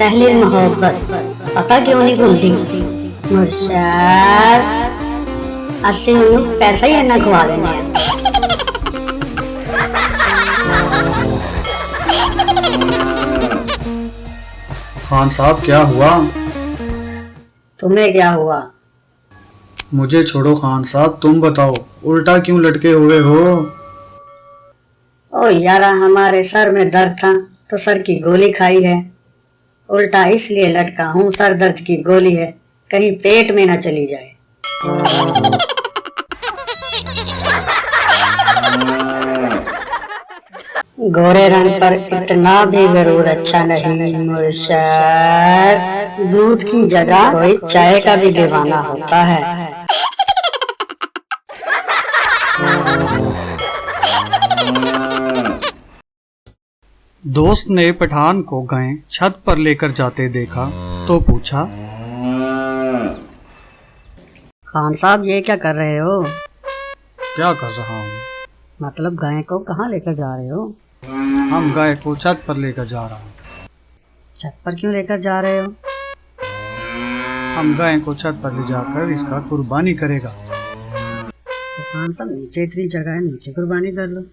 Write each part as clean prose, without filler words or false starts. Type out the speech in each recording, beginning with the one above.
पहली मोहब्बत पता क्यों नहीं भूलती मुर्शाद। अस्सी उन्हें पैसा ही इतना खुआ देने हैं। खान साहब क्या हुआ? तुम्हें क्या हुआ? मुझे छोड़ो खान साहब, तुम बताओ उल्टा क्यों लटके हुए हो? ओ यारा, हमारे सर में दर्द था तो सर की गोली खाई है। उल्टा इसलिए लटका हूँ, सर दर्द की गोली है, कहीं पेट में ना चली जाए। गोरे रंग पर इतना भी गरूर अच्छा नहीं मुर्शाद। दूध की जगह कोई चाय का भी दीवाना होता है। दोस्त ने पठान को गए छत पर लेकर जाते देखा तो पूछा, खान साहब ये क्या कर रहे हो? क्या कर रहा हूँ? मतलब गाय को कहाँ लेकर जा रहे हो? हम गाय को छत पर लेकर जा रहा हूँ। छत पर क्यों लेकर जा रहे हो? हम गाय को छत पर ले जाकर इसका कुर्बानी करेगा। तो खान साहब नीचे इतनी जगह है, नीचे कुर्बानी कर लो।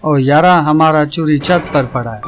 ओ यारा, हमारा चूरी छत पर पड़ा है।